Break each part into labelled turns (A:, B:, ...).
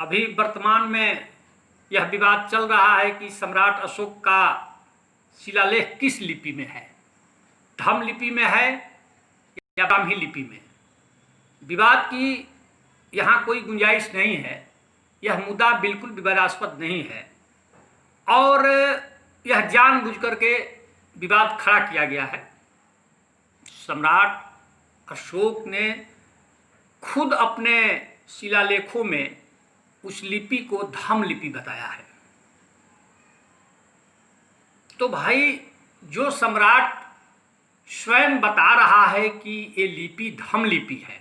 A: अभी वर्तमान में यह विवाद चल रहा है कि सम्राट अशोक का शिलालेख किस लिपि में है, धम्म लिपि में है या ब्राह्मी लिपि में। विवाद की यहाँ कोई गुंजाइश नहीं है। यह मुद्दा बिल्कुल विवादास्पद नहीं है और यह जानबूझ करके विवाद खड़ा किया गया है। सम्राट अशोक ने खुद अपने शिलालेखों में उस लिपि को धम्म लिपि बताया है। तो भाई, जो सम्राट स्वयं बता रहा है कि ये लिपि धम्म लिपि है,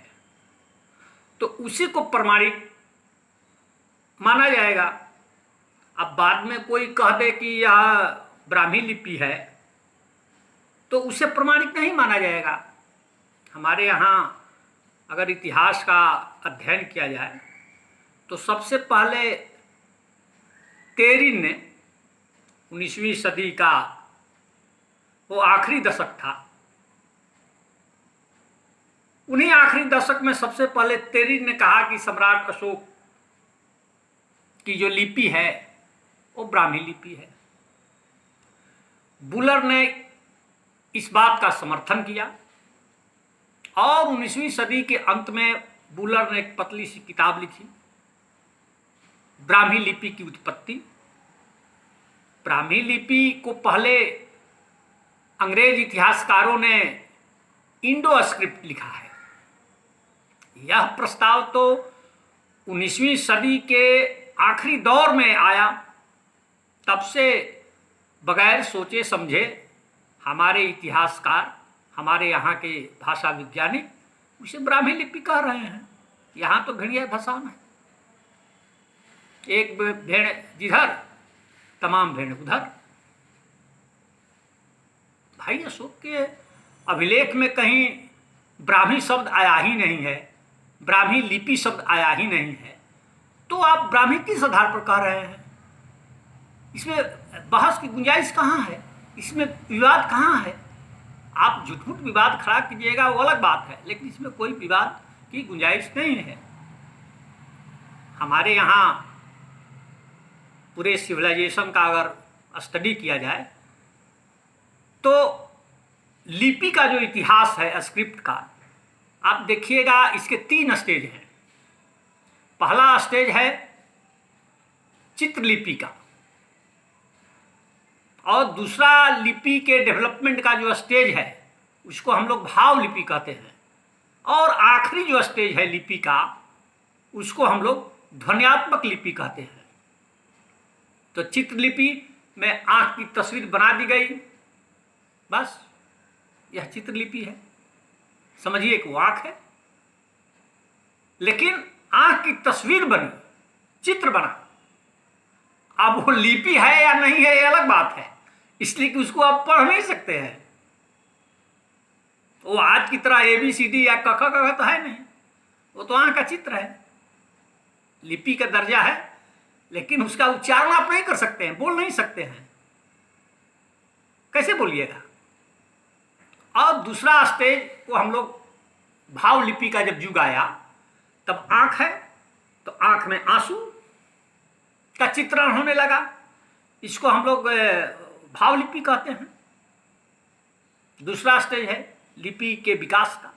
A: तो उसी को प्रमाणिक माना जाएगा। अब बाद में कोई कह दे कि यह ब्राह्मी लिपि है, तो उसे प्रमाणिक नहीं माना जाएगा। हमारे यहाँ अगर इतिहास का अध्ययन किया जाए तो सबसे पहले तेरिन ने 19वीं सदी का वो आखिरी दशक था, उन्हीं आखिरी दशक में सबसे पहले तेरिन ने कहा कि सम्राट अशोक की जो लिपि है वो ब्राह्मी लिपि है। बुलर ने इस बात का समर्थन किया और 19वीं सदी के अंत में बुलर ने एक पतली सी किताब लिखी, ब्राह्मी लिपि की उत्पत्ति। ब्राह्मी लिपि को पहले अंग्रेज इतिहासकारों ने इंडो स्क्रिप्ट लिखा है। यह प्रस्ताव तो 19वीं सदी के आखिरी दौर में आया। तब से बगैर सोचे समझे हमारे इतिहासकार, हमारे यहाँ के भाषा वैज्ञानिक उसे ब्राह्मी लिपि कह रहे हैं। यहाँ तो भेड़िया भसान है, एक भेड़ जिधर तमाम भेड़ उधर। भाई, अशोक के अभिलेख में कहीं ब्राह्मी शब्द आया ही नहीं है, ब्राह्मी लिपि शब्द आया ही नहीं है, तो आप ब्राह्मी किस आधार पर कह रहे हैं? इसमें बहस की गुंजाइश कहाँ है? इसमें विवाद कहाँ है? आप झूठ-मूठ विवाद खड़ा कीजिएगा वो अलग बात है, लेकिन इसमें कोई विवाद की गुंजाइश नहीं है। हमारे यहाँ पूरे सिविलाइजेशन का अगर स्टडी किया जाए तो लिपि का जो इतिहास है स्क्रिप्ट का, आप देखिएगा इसके 3 स्टेज हैं। पहला स्टेज है चित्रलिपि का, और दूसरा लिपि के डेवलपमेंट का जो स्टेज है उसको हम लोग भाव लिपि कहते हैं, और आखिरी जो स्टेज है लिपि का उसको हम लोग ध्वन्यात्मक लिपि कहते हैं। तो चित्रलिपि में आँख की तस्वीर बना दी गई, बस यह चित्रलिपि है। समझिए कि वो आँख है, लेकिन आँख की तस्वीर बनी, चित्र बना। अब वो लिपि है या नहीं है ये अलग बात है, इसलिए कि उसको आप पढ़ नहीं सकते हैं। वो आज की तरह ABCD या क ख ग तो है नहीं, वो तो आँख का चित्र है। लिपि का दर्जा है, लेकिन उसका उच्चारण आप नहीं कर सकते हैं, बोल नहीं सकते हैं। कैसे बोलिएगा? और दूसरा स्टेज को हम लोग भाव लिपि का जब युग आया, तब आँख है तो आँख में आंसू का चित्रण होने लगा, इसको हम लोग भाव लिपि कहते हैं। दूसरा स्टेज है लिपि के विकास का,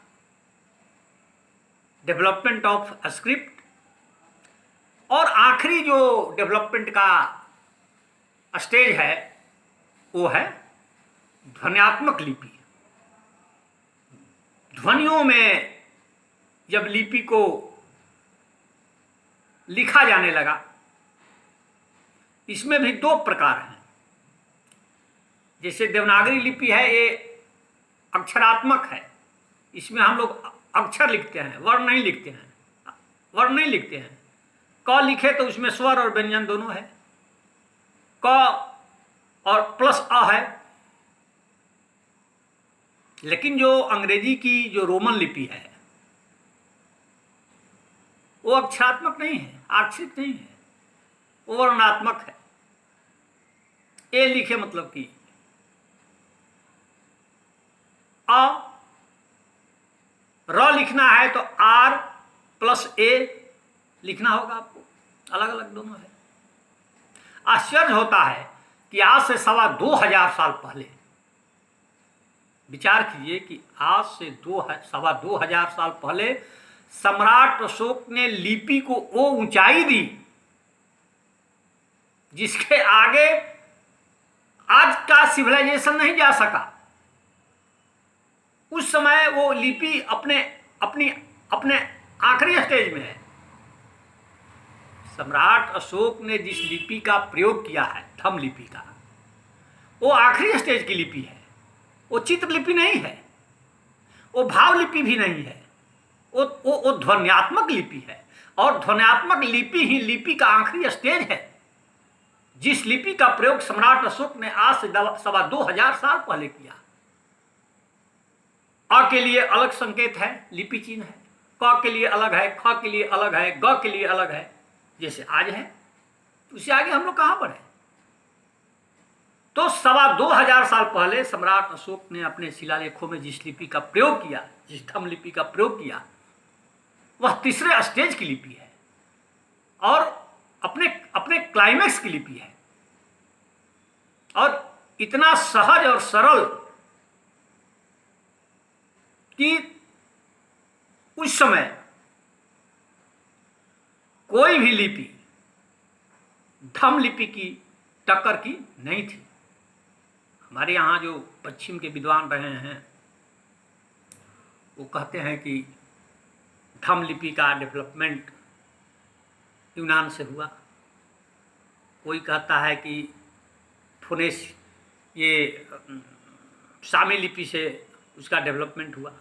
A: डेवलपमेंट ऑफ स्क्रिप्ट। और आखिरी जो डेवलपमेंट का स्टेज है वो है ध्वन्यात्मक लिपि। ध्वनियों में जब लिपि को लिखा जाने लगा, इसमें भी 2 प्रकार हैं। जैसे देवनागरी लिपि है, ये अक्षरात्मक है, इसमें हम लोग अक्षर लिखते हैं, वर्ण नहीं लिखते हैं। वर्ण नहीं लिखते हैं। क लिखे तो उसमें स्वर और व्यंजन दोनों है, क और प्लस अ है। लेकिन जो अंग्रेजी की जो रोमन लिपि है वो अक्षरात्मक नहीं है, अक्षरित नहीं है, वो वर्णात्मक है। ए लिखे मतलब कि अ, र लिखना है तो R+A लिखना होगा आपको। अलग अलग दोनों है। आश्चर्य होता है कि आज से 2,25,000 साल पहले, विचार कीजिए कि आज से 2,25,000 साल पहले सम्राट अशोक ने लिपि को वो ऊंचाई दी जिसके आगे आज का सिविलाइजेशन नहीं जा सका। उस समय वो लिपि अपने आखिरी स्टेज में है। सम्राट अशोक ने जिस लिपि का प्रयोग किया है, धम्म लिपि का, वो आखिरी स्टेज की लिपि है। वो चित्रलिपि नहीं है, वो भाव लिपि भी नहीं है, वो ध्वन्यात्मक लिपि है। और ध्वन्यात्मक लिपि ही लिपि का आखिरी स्टेज है। जिस लिपि का प्रयोग सम्राट अशोक ने आज से 2,25,000 साल पहले किया। अ के लिए अलग संकेत है, लिपि चिन्ह है। क के लिए अलग है, ख के लिए अलग है, ग के लिए अलग है, जैसे आज है। उससे आगे हम लोग कहां पर है? तो 2,25,000 साल पहले सम्राट अशोक ने अपने शिलालेखों में जिस लिपि का प्रयोग किया, जिस धम्म लिपि का प्रयोग किया, वह तीसरे स्टेज की लिपि है और अपने क्लाइमेक्स की लिपि है। और इतना सहज और सरल कि उस समय कोई भी लिपि धम्म लिपि की टक्कर की नहीं थी। हमारे यहाँ जो पश्चिम के विद्वान रहे हैं वो कहते हैं कि धम्म लिपि का डेवलपमेंट यूनान से हुआ। कोई कहता है कि फोनेस ये सामी लिपि से उसका डेवलपमेंट हुआ,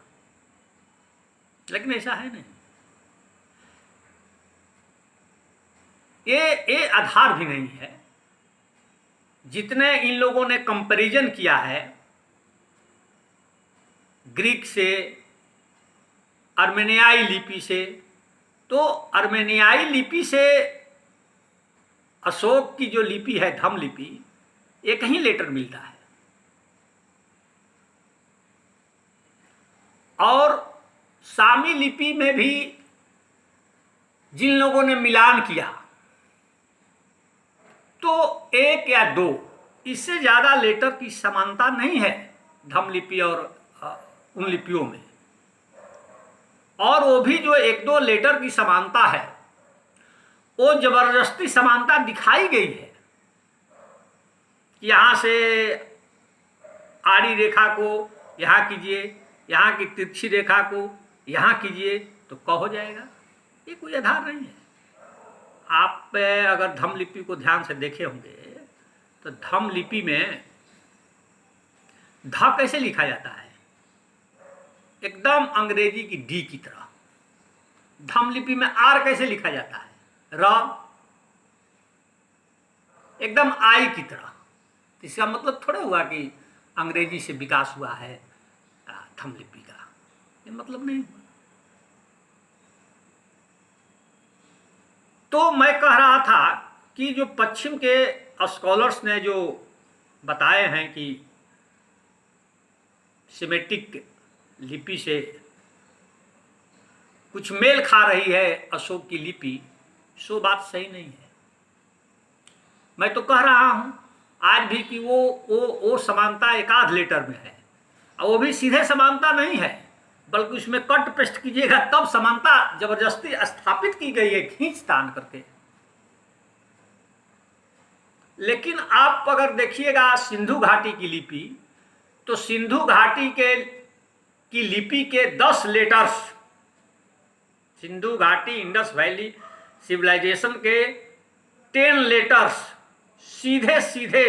A: लेकिन ऐसा है नहीं। ये आधार भी नहीं है। जितने इन लोगों ने कंपैरिजन किया है ग्रीक से, अर्मेनियाई लिपि से, तो अर्मेनियाई लिपि से अशोक की जो लिपि है धम्म लिपि, एक ही लेटर मिलता है। और सामी लिपि में भी जिन लोगों ने मिलान किया तो 1 या 2, इससे ज़्यादा लेटर की समानता नहीं है धम्म लिपि और उन लिपियों में। और वो भी जो 1-2 लेटर की समानता है वो जबरदस्ती समानता दिखाई गई है। यहाँ से आड़ी रेखा को यहाँ कीजिए, यहाँ की तिरछी रेखा को यहाँ कीजिए तो क हो जाएगा। ये कोई आधार नहीं है। आप अगर धम्म लिपि को ध्यान से देखे होंगे तो धम्म लिपि में ध कैसे लिखा जाता है? एकदम अंग्रेजी की डी की तरह। धम्म लिपि में आर कैसे लिखा जाता है? र, एकदम आई की तरह। इसका मतलब थोड़ा हुआ कि अंग्रेजी से विकास हुआ है धम्म लिपि का, ये मतलब नहीं हुआ। तो मैं कह रहा था कि जो पश्चिम के स्कॉलर्स ने जो बताए हैं कि सेमेटिक लिपि से कुछ मेल खा रही है अशोक की लिपि, सो बात सही नहीं है। मैं तो कह रहा हूं आज भी कि वो समानता एक आध लेटर में है, और वो भी सीधे समानता नहीं है, बल्कि उसमें कट पेस्ट कीजिएगा तब समानता जबरदस्ती स्थापित की गई है, खींच तान करके। लेकिन आप अगर देखिएगा सिंधु घाटी की लिपि, तो सिंधु घाटी की लिपि के 10 लेटर्स, सिंधु घाटी इंडस वैली सिविलाइजेशन के 10 लेटर्स सीधे सीधे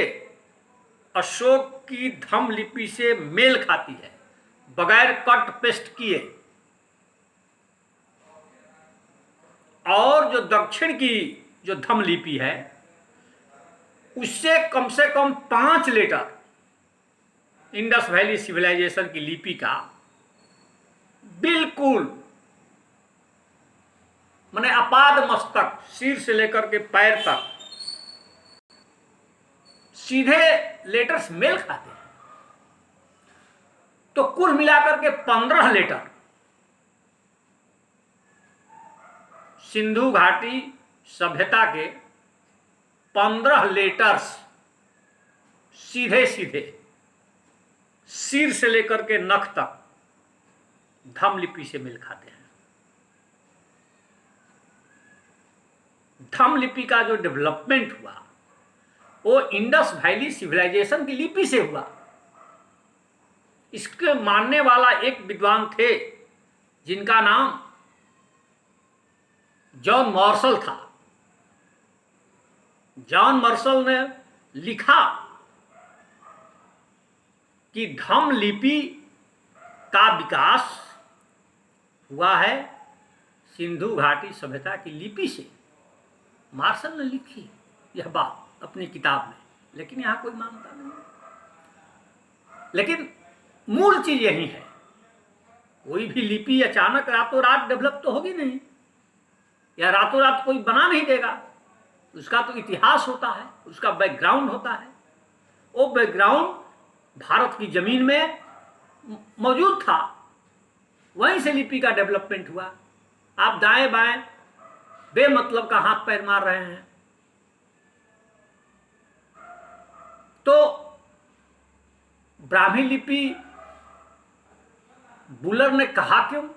A: अशोक की धम्म लिपि से मेल खाती है, बगैर कट पेस्ट किए। और जो दक्षिण की जो धम्म लिपि है उससे कम से कम 5 लेटर इंडस वैली सिविलाइजेशन की लिपि का बिल्कुल माने अपाद मस्तक, सिर से लेकर के पैर तक सीधे लेटर्स मेल खाते हैं। तो कुल मिलाकर के 15 लेटर सिंधु घाटी सभ्यता के 15 लेटर्स सीधे सीधे सिर से लेकर के नख तक धम्म लिपि से मेल खाते हैं। धम्म लिपि का जो डेवलपमेंट हुआ वो इंडस वैली सिविलाइजेशन की लिपि से हुआ। इसके मानने वाला एक विद्वान थे जिनका नाम जॉन मार्शल था। जॉन मार्शल ने लिखा कि धम्म लिपि का विकास हुआ है सिंधु घाटी सभ्यता की लिपि से। मार्शल ने लिखी यह बात अपनी किताब में, लेकिन यहां कोई मानता नहीं। लेकिन मूल चीज यही है, कोई भी लिपि अचानक रातों रात डेवलप तो होगी नहीं, या रातों रात कोई बना नहीं देगा। उसका तो इतिहास होता है, उसका बैकग्राउंड होता है। वो बैकग्राउंड भारत की जमीन में मौजूद था, वहीं से लिपि का डेवलपमेंट हुआ। आप दाएं बाएं बेमतलब का हाथ पैर मार रहे हैं। तो ब्राह्मी लिपि बुलर ने कहा क्यों?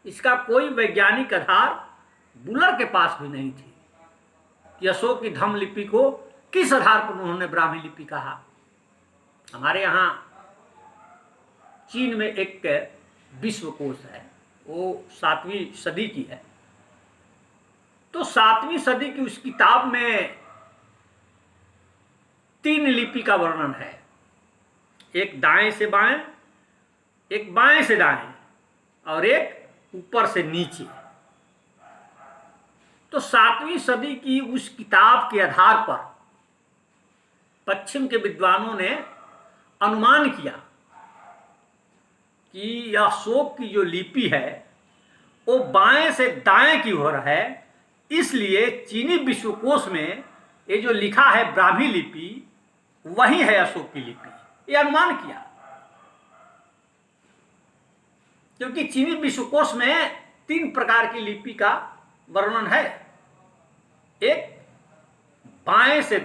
A: इसका कोई वैज्ञानिक आधार बुलर के पास भी नहीं थी कि अशोक की धम्म लिपि को किस आधार पर उन्होंने ब्राह्मी लिपि कहा। हमारे यहाँ चीन में एक विश्वकोश है, वो 7वीं सदी की है। तो 7वीं सदी की उस किताब में 3 लिपि का वर्णन है, एक दाएं से बाएं, एक बाएं से दाएं और एक ऊपर से नीचे। तो 7वीं सदी की उस किताब के आधार पर पश्चिम के विद्वानों ने अनुमान किया कि यह अशोक की जो लिपि है वो बाएं से दाएं की ओर है, इसलिए चीनी विश्वकोश में ये जो लिखा है ब्राह्मी लिपि वही है अशोक की लिपि। ये अनुमान किया क्योंकि चीनी विश्वकोश में 3 प्रकार की लिपि का वर्णन है। एक बाएं से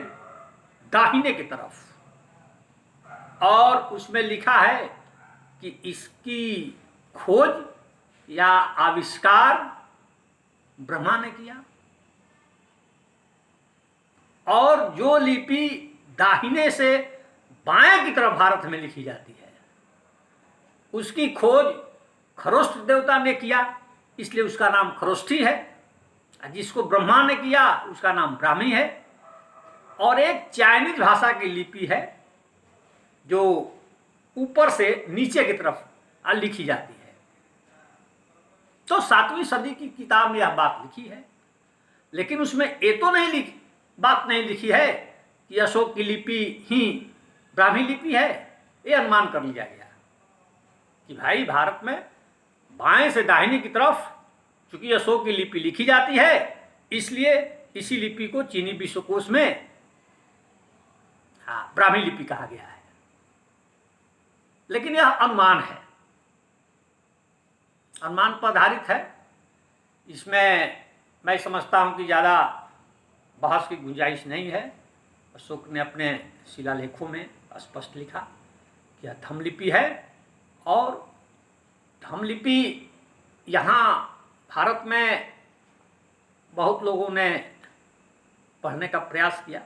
A: दाहिने की तरफ, और उसमें लिखा है कि इसकी खोज या आविष्कार ब्रह्मा ने किया। और जो लिपि दाहिने से बाएं की तरफ भारत में लिखी जाती है उसकी खोज खरोष्ट देवता ने किया, इसलिए उसका नाम खरोष्ठी है। जिसको ब्रह्मा ने किया उसका नाम ब्राह्मी है। और एक चाइनीज भाषा की लिपि है जो ऊपर से नीचे की तरफ लिखी जाती है। तो 7वीं सदी की किताब में यह बात लिखी है, लेकिन उसमें ये तो बात नहीं लिखी है कि अशोक की लिपि ही ब्राह्मी लिपि है। ये अनुमान कर लिया गया कि भाई भारत में बाएं से दाहिने की तरफ चूंकि अशोक की लिपि लिखी जाती है, इसलिए इसी लिपि को चीनी विश्वकोश में ब्राह्मी लिपि कहा गया है। लेकिन यह अनुमान है, अनुमान पर आधारित है। इसमें मैं समझता हूं कि ज़्यादा बहस की गुंजाइश नहीं है। अशोक ने अपने शिलालेखों में स्पष्ट लिखा कि यह धम्म लिपि है। और धम्म लिपि यहाँ भारत में बहुत लोगों ने पढ़ने का प्रयास किया।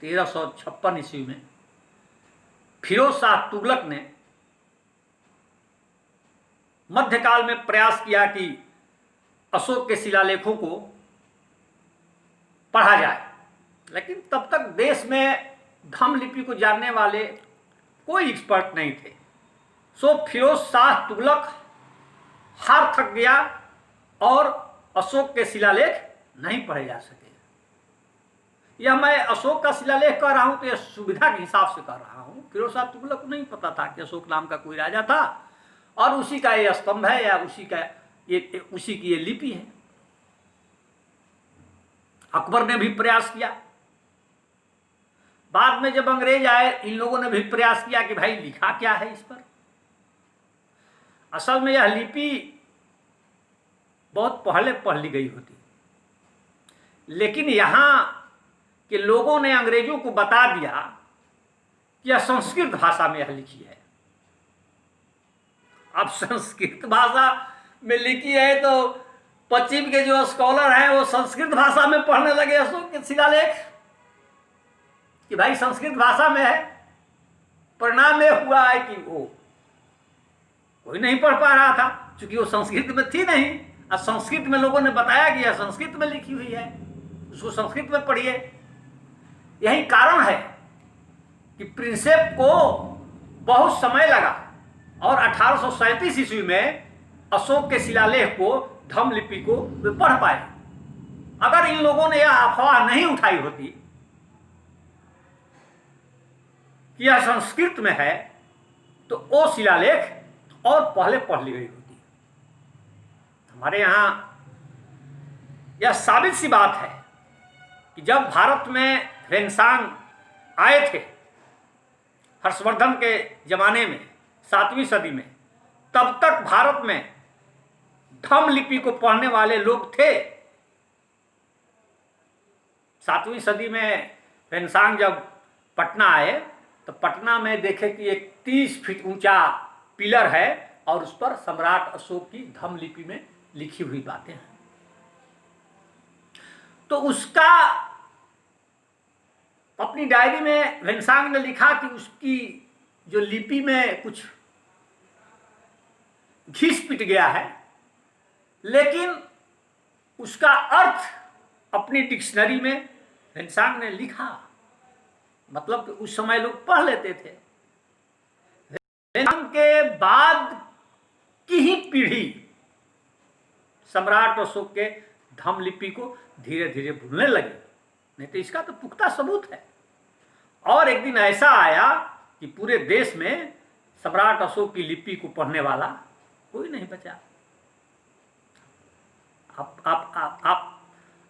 A: 1356 ईस्वी में फिरोज शाह तुगलक ने मध्यकाल में प्रयास किया कि अशोक के शिलालेखों को पढ़ा जाए, लेकिन तब तक देश में धम्म लिपि को जानने वाले कोई एक्सपर्ट नहीं थे। सो फिरोज शाह तुगलक हार थक गया और अशोक के शिलालेख नहीं पढ़े जा सके। यह मैं अशोक का शिलालेख कर रहा हूं तो यह सुविधा के हिसाब से कर रहा हूं। फिरोज शाह तुगलक को नहीं पता था कि अशोक नाम का कोई राजा था और उसी का ये स्तंभ है या उसी की ये लिपि है। अकबर ने भी प्रयास किया। बाद में जब अंग्रेज आए, इन लोगों ने भी प्रयास किया कि भाई लिखा क्या है इस पर। असल में यह लिपि बहुत पहले पढ़ ली गई होती, लेकिन यहाँ के लोगों ने अंग्रेजों को बता दिया कि यह संस्कृत भाषा में यह लिखी है। अब संस्कृत भाषा में लिखी है तो पश्चिम के जो स्कॉलर हैं वो संस्कृत भाषा में पढ़ने लगे अशोक के शिलालेख कि भाई संस्कृत भाषा में है। परिणाम यह हुआ है कि वो कोई नहीं पढ़ पा रहा था, क्योंकि वो संस्कृत में थी नहीं। और संस्कृत में लोगों ने बताया कि यह संस्कृत में लिखी हुई है, उसको संस्कृत में पढ़िए। यही कारण है कि प्रिंसेप को बहुत समय लगा और 1837 ईस्वी में अशोक के शिलालेख को, धम्म लिपि को वे पढ़ पाए। अगर इन लोगों ने यह अफवाह नहीं उठाई होती कि यह संस्कृत में है तो वो शिलालेख और पहले पढ़ ली गई होती। हमारे यहाँ यह साबित सी बात है कि जब भारत में ह्वेनसांग आए थे हर्षवर्धन के जमाने में 7वीं सदी में, तब तक भारत में धम्म लिपि को पढ़ने वाले लोग थे। 7वीं सदी में ह्वेनसांग जब पटना आए तो पटना में देखे कि एक 30 फीट ऊंचा पिलर है और उस पर सम्राट अशोक की धम्म लिपि में लिखी हुई बातें हैं। तो उसका अपनी डायरी में ह्वेनसांग ने लिखा कि उसकी जो लिपि में कुछ घिस पिट गया है, लेकिन उसका अर्थ अपनी डिक्शनरी में ह्वेनसांग ने लिखा। मतलब कि उस समय लोग पढ़ लेते थे। ह्वेनसांग के बाद की ही पीढ़ी सम्राट अशोक के धम्म लिपि को धीरे धीरे भूलने लगी, नहीं तो इसका तो पुख्ता सबूत है। और एक दिन ऐसा आया कि पूरे देश में सम्राट अशोक की लिपि को पढ़ने वाला कोई नहीं बचा।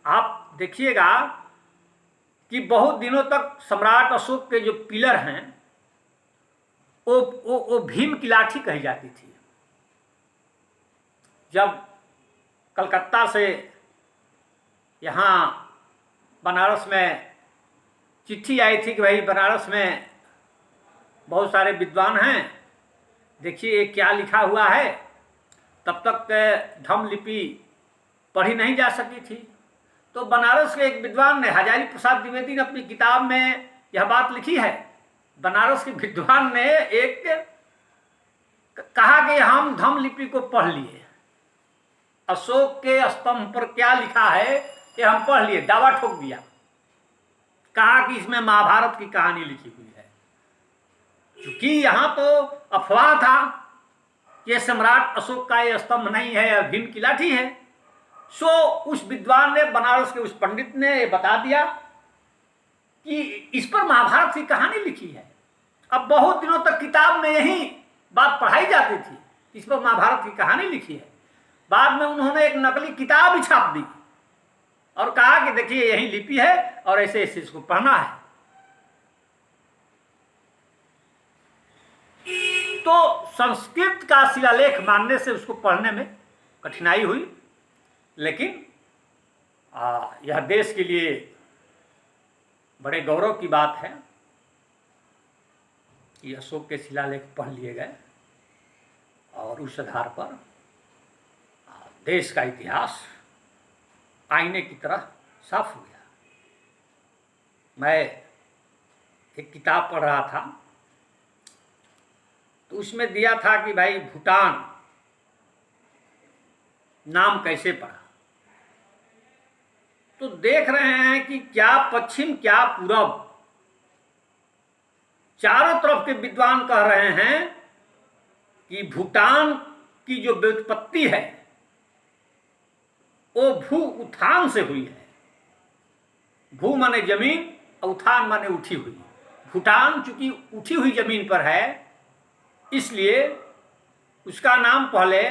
A: आप देखिएगा कि बहुत दिनों तक सम्राट अशोक के जो पिलर हैं वो भीम की लाठी कही जाती थी। जब कलकत्ता से यहाँ बनारस में चिट्ठी आई थी कि भाई बनारस में बहुत सारे विद्वान हैं, देखिए ये क्या लिखा हुआ है, तब तक धम्म लिपि पढ़ी नहीं जा सकी थी। तो बनारस के एक विद्वान ने, हजारी प्रसाद द्विवेदी ने अपनी किताब में यह बात लिखी है। बनारस के विद्वान ने एक कहा कि हम धम्म लिपि को पढ़ लिए, अशोक के स्तंभ पर क्या लिखा है ये हम पढ़ लिए, दावा ठोक दिया। कहा कि इसमें महाभारत की कहानी लिखी हुई है। क्योंकि यहाँ तो अफवाह था कि सम्राट अशोक का ये स्तंभ नहीं है, यह भीम की लाठी है। सो उस विद्वान ने, बनारस के उस पंडित ने ये बता दिया कि इस पर महाभारत की कहानी लिखी है। अब बहुत दिनों तक किताब में यही बात पढ़ाई जाती थी, इस पर महाभारत की कहानी लिखी है। बाद में उन्होंने एक नकली किताब ही छाप दी और कहा कि देखिए यही लिपि है और ऐसे ऐसे इसको पढ़ना है। तो संस्कृत का शिलालेख मानने से उसको पढ़ने में कठिनाई हुई, लेकिन यह देश के लिए बड़े गौरव की बात है कि अशोक के शिलालेख पढ़ लिए गए और उस आधार पर देश का इतिहास आईने की तरह साफ हो गया। मैं एक किताब पढ़ रहा था तो उसमें दिया था कि भाई भूटान नाम कैसे पड़ा। तो देख रहे हैं कि क्या पश्चिम क्या पूरब, चारों तरफ के विद्वान कह रहे हैं कि भूटान की जो व्युत्पत्ति है वो भू उत्थान से हुई है। भू माने जमीन, उत्थान माने उठी हुई। भूटान चूंकि उठी हुई जमीन पर है इसलिए उसका नाम पहले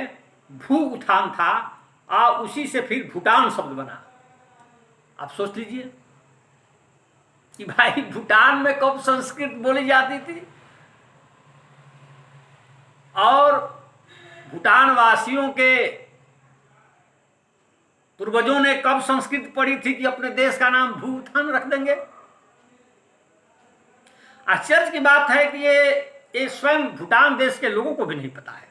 A: भू उत्थान था और उसी से फिर भूटान शब्द बना। आप सोच लीजिए कि भाई भूटान में कब संस्कृत बोली जाती थी और भूटान वासियों के पूर्वजों ने कब संस्कृत पढ़ी थी कि अपने देश का नाम भूटान रख देंगे। आश्चर्य की बात है कि ये स्वयं भूटान देश के लोगों को भी नहीं पता है।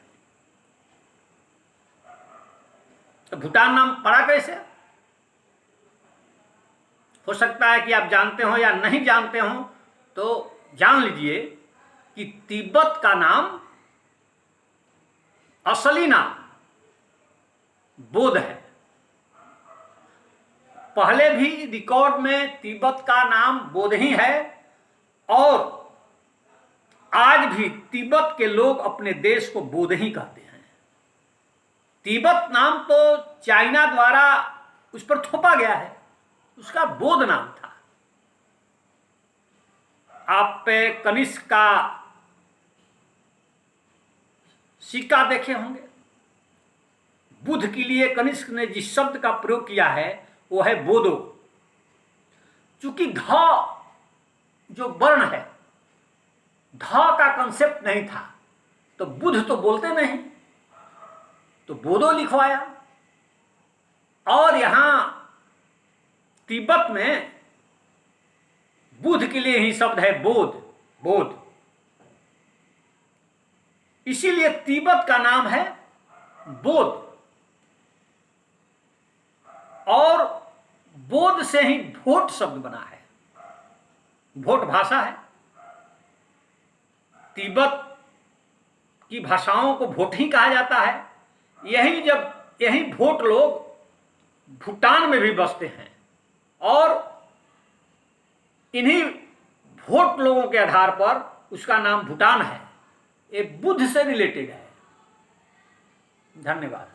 A: तो भूटान नाम पड़ा कैसे? हो सकता है कि आप जानते हो या नहीं जानते हो, तो जान लीजिए कि तिब्बत का नाम, असली नाम बोध है। पहले भी रिकॉर्ड में तिब्बत का नाम बोध ही है और आज भी तिब्बत के लोग अपने देश को बोध ही कहते हैं। तिब्बत नाम तो चाइना द्वारा उस पर थोपा गया है, उसका बोध नाम था। आप कनिष्क का सिक्का देखे होंगे। बुद्ध के लिए कनिष्क ने जिस शब्द का प्रयोग किया है वो है बोधो। चूंकि ध जो वर्ण है, ध का कंसेप्ट नहीं था, तो बुद्ध तो बोलते नहीं, तो बोधो लिखवाया। और यहां तिब्बत में बुद्ध के लिए ही शब्द है बोध, बोध। इसीलिए तिब्बत का नाम है बोध। और बोध से ही भोट शब्द बना है। भोट भाषा है। तिब्बत की भाषाओं को भोट ही कहा जाता है। यही भोट लोग भूटान में भी बसते हैं और इन्हीं भोट लोगों के आधार पर उसका नाम भूटान है। ये बुद्ध से रिलेटेड है। धन्यवाद।